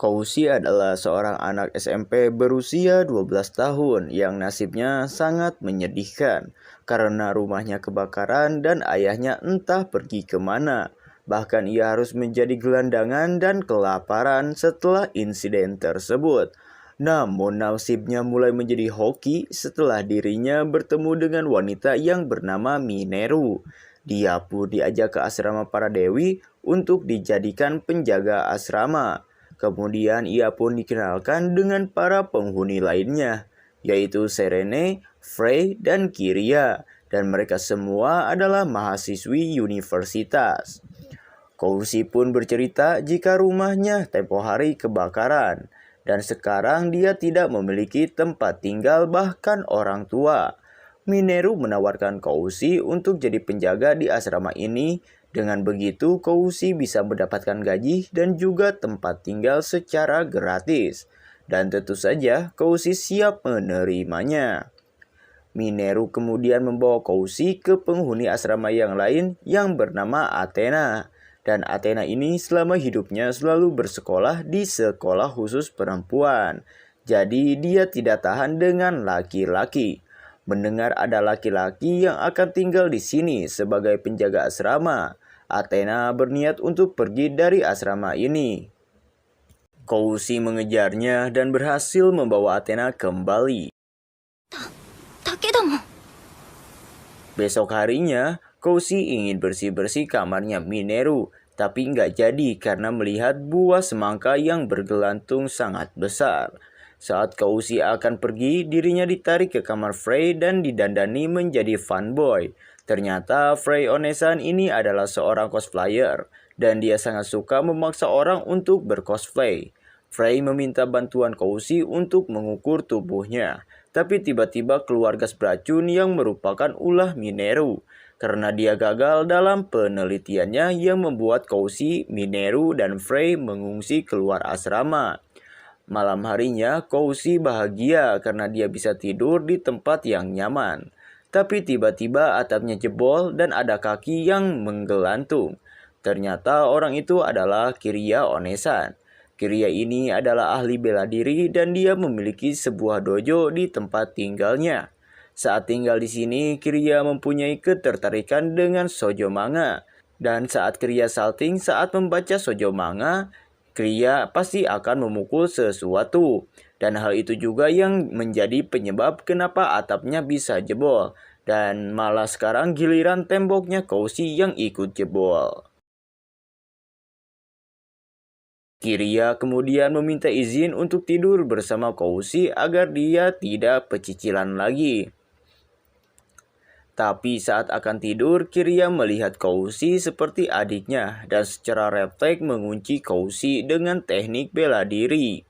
Koushi adalah seorang anak SMP berusia 12 tahun yang nasibnya sangat menyedihkan karena rumahnya kebakaran dan ayahnya entah pergi kemana. Bahkan ia harus menjadi gelandangan dan kelaparan setelah insiden tersebut. Namun nasibnya mulai menjadi hoki setelah dirinya bertemu dengan wanita yang bernama Mineru. Dia pun diajak ke asrama para dewi untuk dijadikan penjaga asrama. Kemudian ia pun dikenalkan dengan para penghuni lainnya, yaitu Serene, Frey, dan Kiria, dan mereka semua adalah mahasiswi universitas. Koushi pun bercerita jika rumahnya tempo hari kebakaran, dan sekarang dia tidak memiliki tempat tinggal bahkan orang tua. Mineru menawarkan Koushi untuk jadi penjaga di asrama ini. Dengan begitu, Koushi bisa mendapatkan gaji dan juga tempat tinggal secara gratis. Dan tentu saja, Koushi siap menerimanya. Mineru kemudian membawa Koushi ke penghuni asrama yang lain yang bernama Athena. Dan Athena ini selama hidupnya selalu bersekolah di sekolah khusus perempuan. Jadi dia tidak tahan dengan laki-laki. Mendengar ada laki-laki yang akan tinggal di sini sebagai penjaga asrama, Athena berniat untuk pergi dari asrama ini. Koushi mengejarnya dan berhasil membawa Athena kembali. Besok harinya, Koushi ingin bersih-bersih kamarnya Mineru, tapi nggak jadi karena melihat buah semangka yang bergelantung sangat besar. Saat Koushi akan pergi, dirinya ditarik ke kamar Frey dan didandani menjadi fanboy. Ternyata Frey Onesan ini adalah seorang cosplayer, dan dia sangat suka memaksa orang untuk bercosplay. Frey meminta bantuan Koushi untuk mengukur tubuhnya, tapi tiba-tiba keluar gas beracun yang merupakan ulah Mineru. Karena dia gagal dalam penelitiannya yang membuat Koushi, Mineru, dan Frey mengungsi keluar asrama. Malam harinya, Koushi bahagia karena dia bisa tidur di tempat yang nyaman. Tapi tiba-tiba atapnya jebol dan ada kaki yang menggelantung. Ternyata orang itu adalah Kiria Onesan. Kiria ini adalah ahli bela diri dan dia memiliki sebuah dojo di tempat tinggalnya. Saat tinggal di sini, Kiria mempunyai ketertarikan dengan shoujo manga. Dan saat Kiria salting saat membaca shoujo manga, Kiria pasti akan memukul sesuatu. Dan hal itu juga yang menjadi penyebab kenapa atapnya bisa jebol. Dan malah sekarang giliran temboknya Koushi yang ikut jebol. Kiria kemudian meminta izin untuk tidur bersama Koushi agar dia tidak pecicilan lagi. Tapi saat akan tidur, Kiria melihat Koushi seperti adiknya dan secara refleks mengunci Koushi dengan teknik bela diri.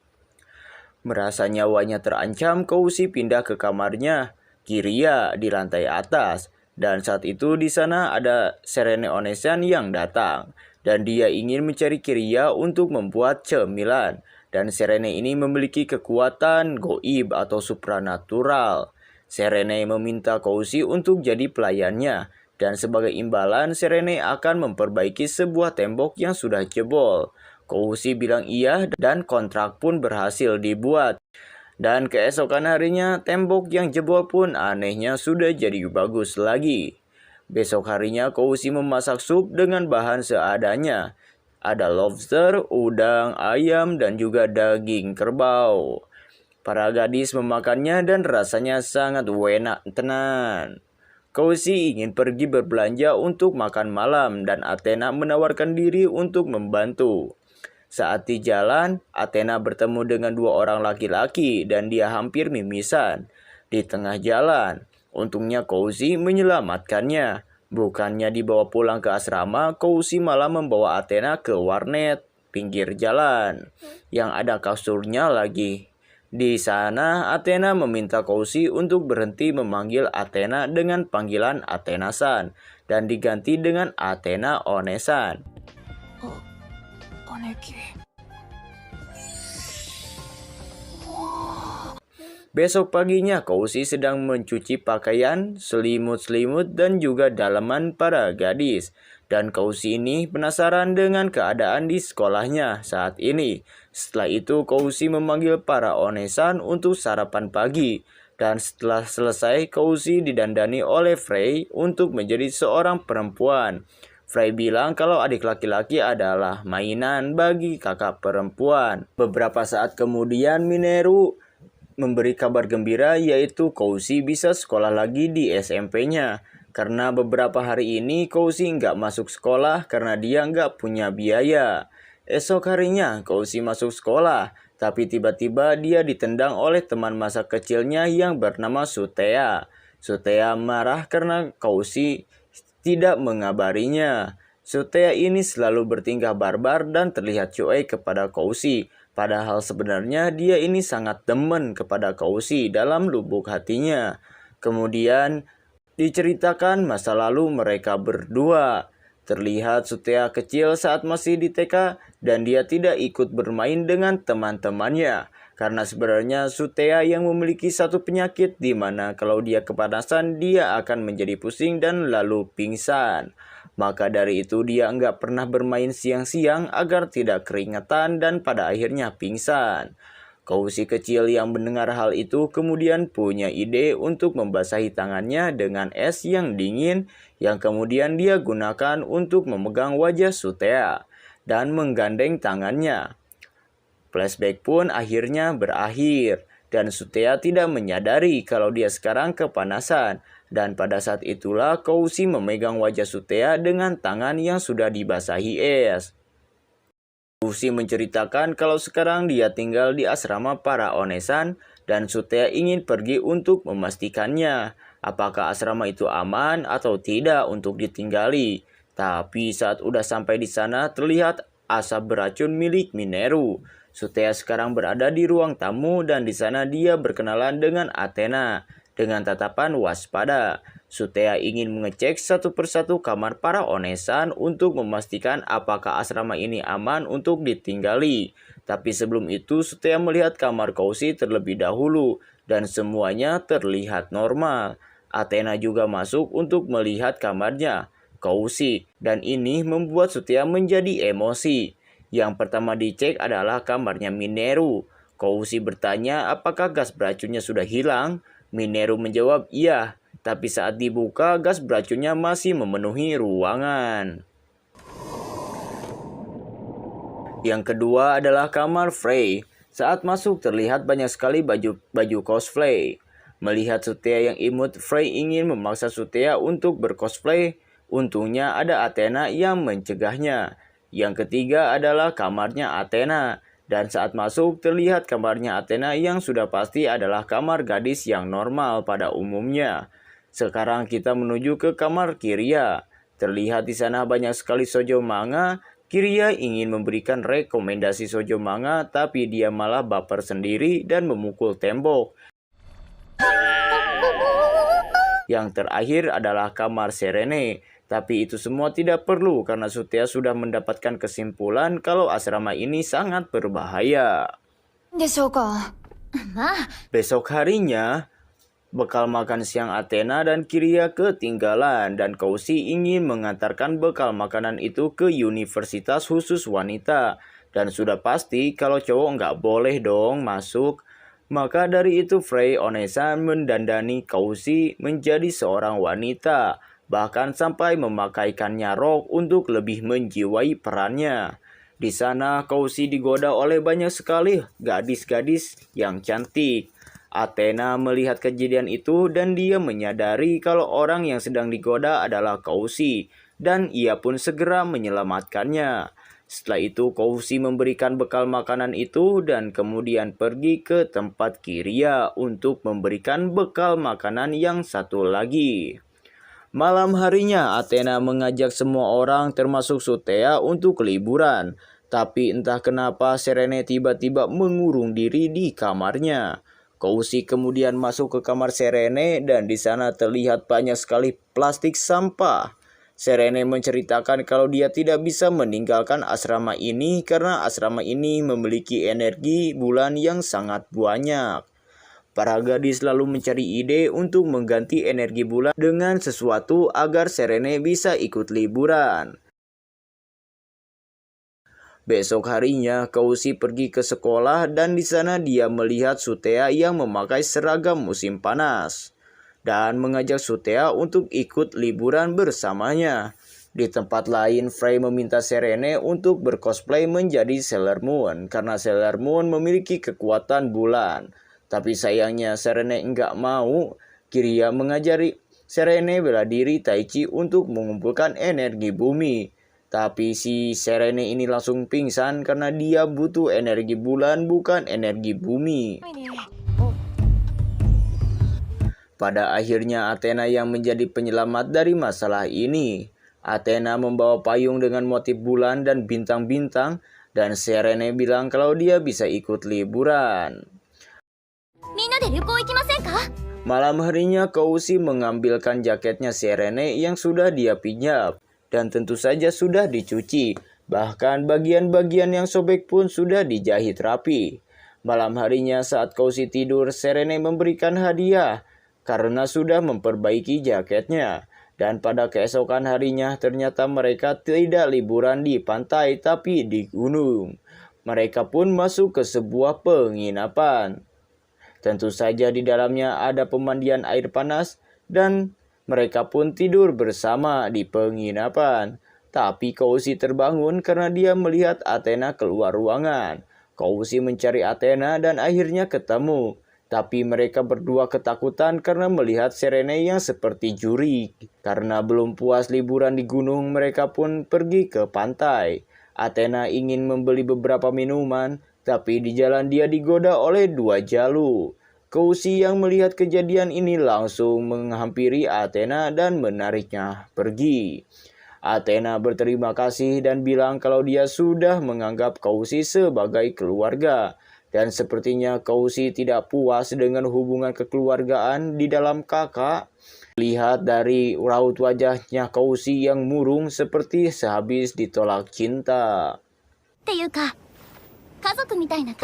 Merasa nyawanya terancam, Koushi pindah ke kamarnya Kiria di lantai atas. Dan saat itu di sana ada Serene Onesan yang datang. Dan dia ingin mencari Kiria untuk membuat cemilan. Dan Serene ini memiliki kekuatan goib atau supranatural. Serene meminta Koushi untuk jadi pelayannya. Dan sebagai imbalan, Serene akan memperbaiki sebuah tembok yang sudah jebol. Koushi bilang iya dan kontrak pun berhasil dibuat. Dan keesokan harinya tembok yang jebol pun anehnya sudah jadi bagus lagi. Besok harinya Koushi memasak sup dengan bahan seadanya. Ada lobster, udang, ayam, dan juga daging kerbau. Para gadis memakannya dan rasanya sangat enak tenan. Koushi ingin pergi berbelanja untuk makan malam dan Athena menawarkan diri untuk membantu. Saat di jalan, Athena bertemu dengan dua orang laki-laki dan dia hampir mimisan. Di tengah jalan, untungnya Koushi menyelamatkannya. Bukannya dibawa pulang ke asrama, Koushi malah membawa Athena ke warnet pinggir jalan yang ada kasurnya lagi. Di sana, Athena meminta Koushi untuk berhenti memanggil Athena dengan panggilan Athena-san dan diganti dengan Athena Onesan. Besok paginya Koushi sedang mencuci pakaian, selimut-selimut, dan juga dalaman para gadis. Dan Koushi ini penasaran dengan keadaan di sekolahnya saat ini. Setelah itu Koushi memanggil para onesan untuk sarapan pagi. Dan setelah selesai Koushi didandani oleh Frey untuk menjadi seorang perempuan. Frey bilang kalau adik laki-laki adalah mainan bagi kakak perempuan. Beberapa saat kemudian Mineru memberi kabar gembira yaitu Koushi bisa sekolah lagi di SMP-nya. Karena beberapa hari ini Koushi nggak masuk sekolah karena dia nggak punya biaya. Esok harinya Koushi masuk sekolah, tapi tiba-tiba dia ditendang oleh teman masa kecilnya yang bernama Sutea. Sutea marah karena Koushi tidak mengabarinya. Sutea ini selalu bertingkah barbar dan terlihat cuek kepada Koushi. Padahal sebenarnya dia ini sangat demen kepada Koushi dalam lubuk hatinya. Kemudian diceritakan masa lalu mereka berdua. Terlihat Sutea kecil saat masih di TK dan dia tidak ikut bermain dengan teman-temannya. Karena sebenarnya Sutea yang memiliki satu penyakit di mana kalau dia kepanasan dia akan menjadi pusing dan lalu pingsan. Maka dari itu dia nggak pernah bermain siang-siang agar tidak keringetan dan pada akhirnya pingsan. Koushi kecil yang mendengar hal itu kemudian punya ide untuk membasahi tangannya dengan es yang dingin yang kemudian dia gunakan untuk memegang wajah Sutea dan menggandeng tangannya. Flashback pun akhirnya berakhir dan Sutea tidak menyadari kalau dia sekarang kepanasan dan pada saat itulah Koushi memegang wajah Sutea dengan tangan yang sudah dibasahi es. Koushi menceritakan kalau sekarang dia tinggal di asrama para onesan dan Sutea ingin pergi untuk memastikannya apakah asrama itu aman atau tidak untuk ditinggali. Tapi saat udah sampai di sana terlihat asap beracun milik Mineru. Sutea sekarang berada di ruang tamu dan di sana dia berkenalan dengan Athena dengan tatapan waspada. Sutea ingin mengecek satu persatu kamar para onesan untuk memastikan apakah asrama ini aman untuk ditinggali. Tapi sebelum itu Sutea melihat kamar Koushi terlebih dahulu dan semuanya terlihat normal. Athena juga masuk untuk melihat kamarnya Koushi dan ini membuat Sutea menjadi emosi. Yang pertama dicek adalah kamarnya Mineru. Koushi bertanya apakah gas beracunnya sudah hilang. Mineru menjawab iya. Tapi saat dibuka, gas beracunnya masih memenuhi ruangan. Yang kedua adalah kamar Frey. Saat masuk terlihat banyak sekali baju cosplay. Melihat Sutea yang imut, Frey ingin memaksa Sutea untuk bercosplay. Untungnya ada Athena yang mencegahnya. Yang ketiga adalah kamarnya Athena. Dan saat masuk terlihat kamarnya Athena yang sudah pasti adalah kamar gadis yang normal pada umumnya. Sekarang kita menuju ke kamar Kiria. Terlihat di sana banyak sekali shoujo manga. Kiria ingin memberikan rekomendasi shoujo manga, tapi dia malah baper sendiri dan memukul tembok. Yang terakhir adalah kamar Serene. Tapi itu semua tidak perlu karena Sutea sudah mendapatkan kesimpulan kalau asrama ini sangat berbahaya. Besok harinya, bekal makan siang Athena dan Kiria ketinggalan dan Koushi ingin mengantarkan bekal makanan itu ke universitas khusus wanita. Dan sudah pasti kalau cowok nggak boleh dong masuk. Maka dari itu Frey Onesan mendandani Koushi menjadi seorang wanita. Bahkan sampai memakaikannya rok untuk lebih menjiwai perannya. Di sana Koushi digoda oleh banyak sekali gadis-gadis yang cantik. Athena melihat kejadian itu dan dia menyadari kalau orang yang sedang digoda adalah Koushi dan ia pun segera menyelamatkannya. Setelah itu Koushi memberikan bekal makanan itu dan kemudian pergi ke tempat Kiria untuk memberikan bekal makanan yang satu lagi. Malam harinya Athena mengajak semua orang termasuk Sutea untuk liburan. Tapi entah kenapa Serene tiba-tiba mengurung diri di kamarnya. Koushi kemudian masuk ke kamar Serene dan di sana terlihat banyak sekali plastik sampah. Serene menceritakan kalau dia tidak bisa meninggalkan asrama ini karena asrama ini memiliki energi bulan yang sangat banyak. Para gadis lalu mencari ide untuk mengganti energi bulan dengan sesuatu agar Serene bisa ikut liburan. Besok harinya, Koushi pergi ke sekolah dan di sana dia melihat Sutea yang memakai seragam musim panas dan mengajak Sutea untuk ikut liburan bersamanya. Di tempat lain, Frey meminta Serene untuk bercosplay menjadi Sailor Moon karena Sailor Moon memiliki kekuatan bulan. Tapi sayangnya Serene enggak mau. Kiria mengajari Serene bela diri Taichi untuk mengumpulkan energi bumi. Tapi si Serene ini langsung pingsan karena dia butuh energi bulan bukan energi bumi. Pada akhirnya Athena yang menjadi penyelamat dari masalah ini. Athena membawa payung dengan motif bulan dan bintang-bintang dan Serene bilang kalau dia bisa ikut liburan. Malam harinya Koushi mengambilkan jaketnya Serene yang sudah dia pinjam. Dan tentu saja sudah dicuci. Bahkan bagian-bagian yang sobek pun sudah dijahit rapi. Malam harinya saat Koushi tidur, Serene memberikan hadiah karena sudah memperbaiki jaketnya. Dan pada keesokan harinya ternyata mereka tidak liburan di pantai tapi di gunung. Mereka pun masuk ke sebuah penginapan. Tentu saja di dalamnya ada pemandian air panas dan mereka pun tidur bersama di penginapan. Tapi Koushi terbangun karena dia melihat Athena keluar ruangan. Koushi mencari Athena dan akhirnya ketemu. Tapi mereka berdua ketakutan karena melihat Serene yang seperti juri. Karena belum puas liburan di gunung, mereka pun pergi ke pantai. Athena ingin membeli beberapa minuman, tapi di jalan dia digoda oleh dua jalu. Koushi yang melihat kejadian ini langsung menghampiri Athena dan menariknya pergi. Athena berterima kasih dan bilang kalau dia sudah menganggap Koushi sebagai keluarga. Dan sepertinya Koushi tidak puas dengan hubungan kekeluargaan di dalam kakak. Lihat dari raut wajahnya Koushi yang murung seperti sehabis ditolak cinta.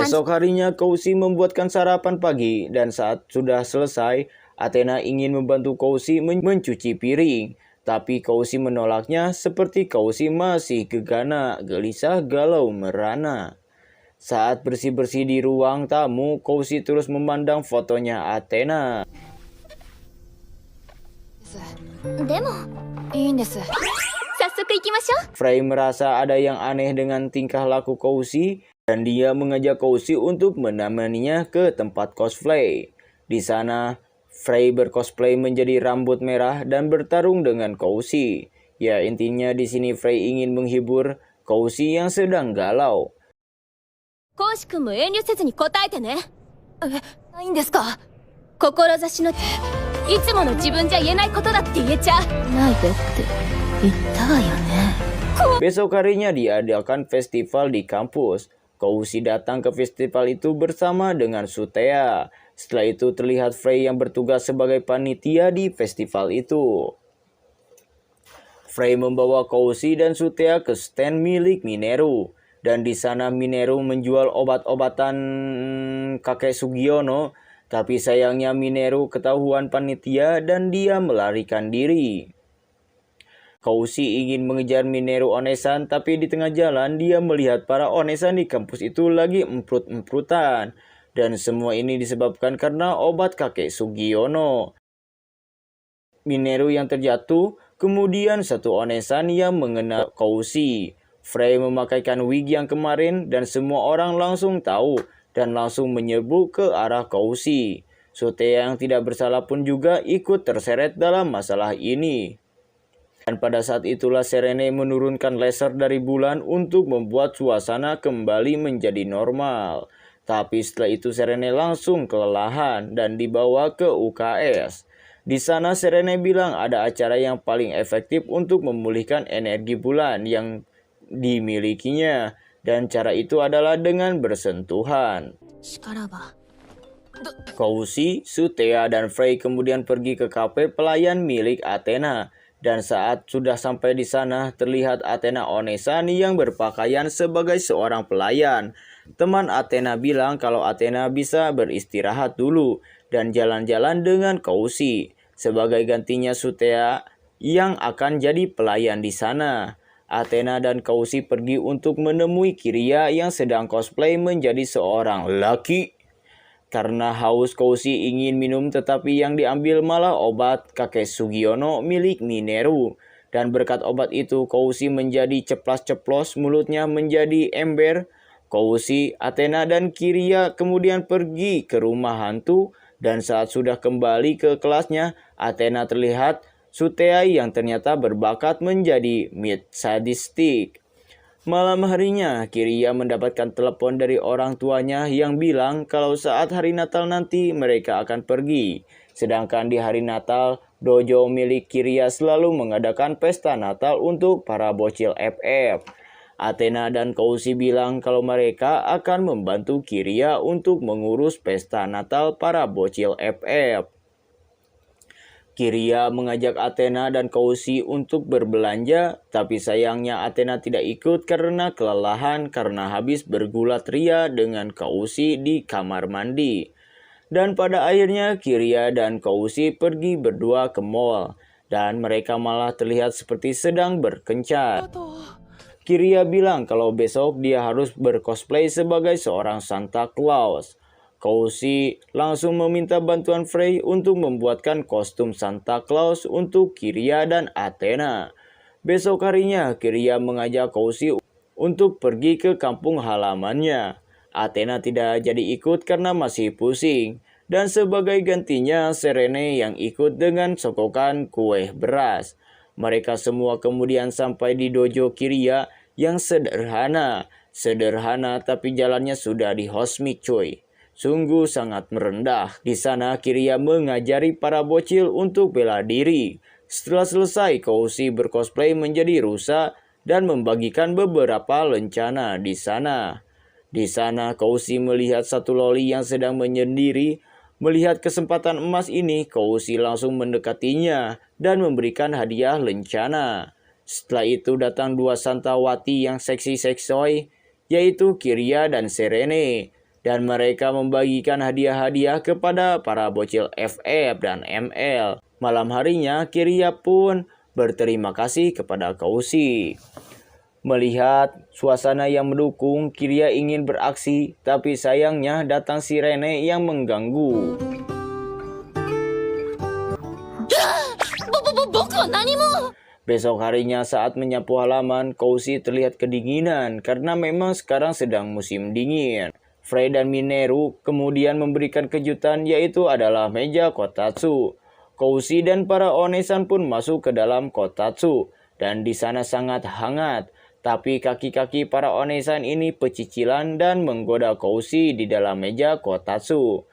Esok harinya Koushi membuatkan sarapan pagi dan saat sudah selesai, Athena ingin membantu Koushi mencuci piring. Tapi Koushi menolaknya seperti Koushi masih gegana, gelisah, galau, merana. Saat bersih-bersih di ruang tamu, Koushi terus memandang fotonya Athena. Frey merasa ada yang aneh dengan tingkah laku Koushi. Dan dia mengajak Koushi untuk menemaninya ke tempat cosplay. Di sana, Frey bercosplay menjadi rambut merah dan bertarung dengan Koushi. Ya, intinya di sini Frey ingin menghibur Koushi yang sedang galau. Besok harinya diadakan festival di kampus. Koushi datang ke festival itu bersama dengan Sutea. Setelah itu terlihat Frey yang bertugas sebagai panitia di festival itu. Frey membawa Koushi dan Sutea ke stand milik Mineru. Dan di sana Mineru menjual obat-obatan kakek Sugiono. Tapi sayangnya Mineru ketahuan panitia dan dia melarikan diri. Koushi ingin mengejar Mineru Onesan, tapi di tengah jalan dia melihat para Onesan di kampus itu lagi emprut-emprutan. Dan semua ini disebabkan karena obat kakek Sugiono. Mineru yang terjatuh, kemudian satu Onesan yang mengenal Koushi. Frey memakaikan wig yang kemarin dan semua orang langsung tahu dan langsung menyerbu ke arah Koushi. Sutea yang tidak bersalah pun juga ikut terseret dalam masalah ini. Dan pada saat itulah Serene menurunkan laser dari bulan untuk membuat suasana kembali menjadi normal. Tapi setelah itu Serene langsung kelelahan dan dibawa ke UKS. Di sana Serene bilang ada acara yang paling efektif untuk memulihkan energi bulan yang dimilikinya. Dan cara itu adalah dengan bersentuhan. Koushi, Sutea, dan Frey kemudian pergi ke kafe pelayan milik Athena. Dan saat sudah sampai di sana, terlihat Athena Onesan yang berpakaian sebagai seorang pelayan. Teman Athena bilang kalau Athena bisa beristirahat dulu. dan jalan-jalan dengan Koushi. Sebagai gantinya Sutea yang akan jadi pelayan di sana. Athena dan Koushi pergi untuk menemui Kiria yang sedang cosplay menjadi seorang laki. Karena haus, Koushi ingin minum tetapi yang diambil malah obat kakek Sugiono milik Mineru. Dan berkat obat itu Koushi menjadi ceplas-ceplos, mulutnya menjadi ember. Koushi, Athena dan Kiria kemudian pergi ke rumah hantu. Dan saat sudah kembali ke kelasnya, Athena terlihat Sutea yang ternyata berbakat menjadi mid sadistik. Malam harinya, Kiria mendapatkan telepon dari orang tuanya yang bilang kalau saat hari Natal nanti mereka akan pergi. Sedangkan di hari Natal, dojo milik Kiria selalu mengadakan pesta Natal untuk para bocil FF. Athena dan Koushi bilang kalau mereka akan membantu Kiria untuk mengurus pesta Natal para bocil FF. Kiria mengajak Athena dan Koushi untuk berbelanja, tapi sayangnya Athena tidak ikut karena kelelahan karena habis bergulat ria dengan Koushi di kamar mandi. Dan pada akhirnya Kiria dan Koushi pergi berdua ke mall, dan mereka malah terlihat seperti sedang berkencan. Kiria bilang kalau besok dia harus bercosplay sebagai seorang Santa Claus. Koushi langsung meminta bantuan Frey untuk membuatkan kostum Santa Claus untuk Kiria dan Athena. Besok harinya Kiria mengajak Koushi untuk pergi ke kampung halamannya. Athena tidak jadi ikut karena masih pusing. Dan sebagai gantinya Serene yang ikut dengan sokokan kue beras. Mereka semua kemudian sampai di dojo Kiria yang sederhana. Sederhana tapi jalannya sudah dihosmik cuy. Sungguh sangat merendah. Di sana Kiria mengajari para bocil untuk bela diri. Setelah selesai, Koushi bercosplay menjadi rusa dan membagikan beberapa lencana di sana. Di sana Koushi melihat satu loli yang sedang menyendiri. Melihat kesempatan emas ini, Koushi langsung mendekatinya dan memberikan hadiah lencana. Setelah itu datang dua santawati yang seksi-seksoy, yaitu Kiria dan Serene. Dan mereka membagikan hadiah-hadiah kepada para bocil FF dan ML. Malam harinya, Kiria pun berterima kasih kepada Koushi. Melihat suasana yang mendukung, Kiria ingin beraksi, tapi sayangnya datang si Rene yang mengganggu. Besok harinya saat menyapu halaman, Koushi terlihat kedinginan karena memang sekarang sedang musim dingin. Frey dan Mineru kemudian memberikan kejutan, yaitu adalah meja kotatsu. Koushi dan para onesan pun masuk ke dalam kotatsu dan di sana sangat hangat. Tapi kaki-kaki para onesan ini pecicilan dan menggoda Koushi di dalam meja kotatsu.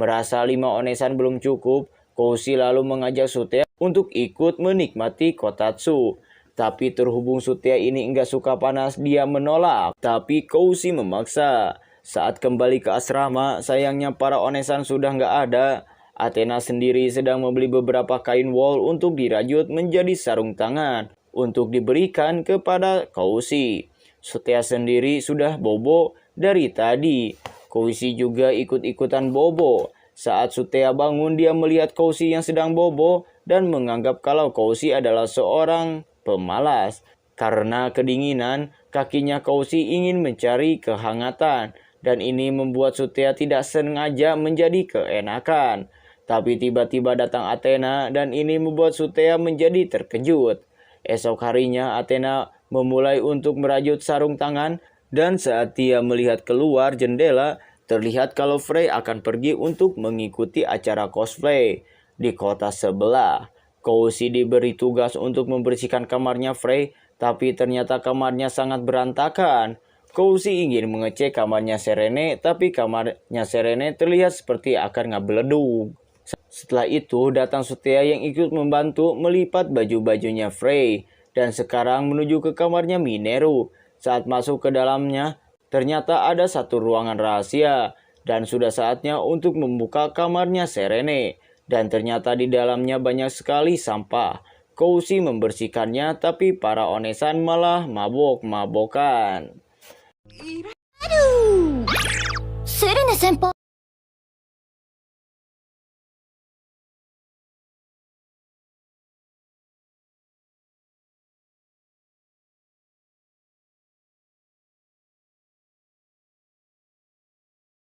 Merasa 5 onesan belum cukup, Koushi lalu mengajak Sutea untuk ikut menikmati kotatsu. Tapi terhubung Sutea ini enggak suka panas, dia menolak. Tapi Koushi memaksa. Saat kembali ke asrama, sayangnya para onesan sudah enggak ada. Athena sendiri sedang membeli beberapa kain wol untuk dirajut menjadi sarung tangan untuk diberikan kepada Koushi. Sutea sendiri sudah bobo dari tadi. Koushi juga ikut-ikutan bobo. Saat Sutea bangun, dia melihat Koushi yang sedang bobo dan menganggap kalau Koushi adalah seorang pemalas. Karena kedinginan, kakinya Koushi ingin mencari kehangatan. Dan ini membuat Sutea tidak sengaja menjadi keenakan. Tapi tiba-tiba datang Athena dan ini membuat Sutea menjadi terkejut. Esok harinya Athena memulai untuk merajut sarung tangan dan saat dia melihat keluar jendela, terlihat kalau Frey akan pergi untuk mengikuti acara cosplay di kota sebelah. Koushi diberi tugas untuk membersihkan kamarnya Frey, tapi ternyata kamarnya sangat berantakan. Koushi ingin mengecek kamarnya Serene, tapi kamarnya Serene terlihat seperti akan ngebeleduk. Setelah itu datang Sutea yang ikut membantu melipat baju-bajunya Frey dan sekarang menuju ke kamarnya Mineru. Saat masuk ke dalamnya, ternyata ada satu ruangan rahasia dan sudah saatnya untuk membuka kamarnya Serene. Dan ternyata di dalamnya banyak sekali sampah. Koushi membersihkannya tapi para onesan malah mabok-mabokan.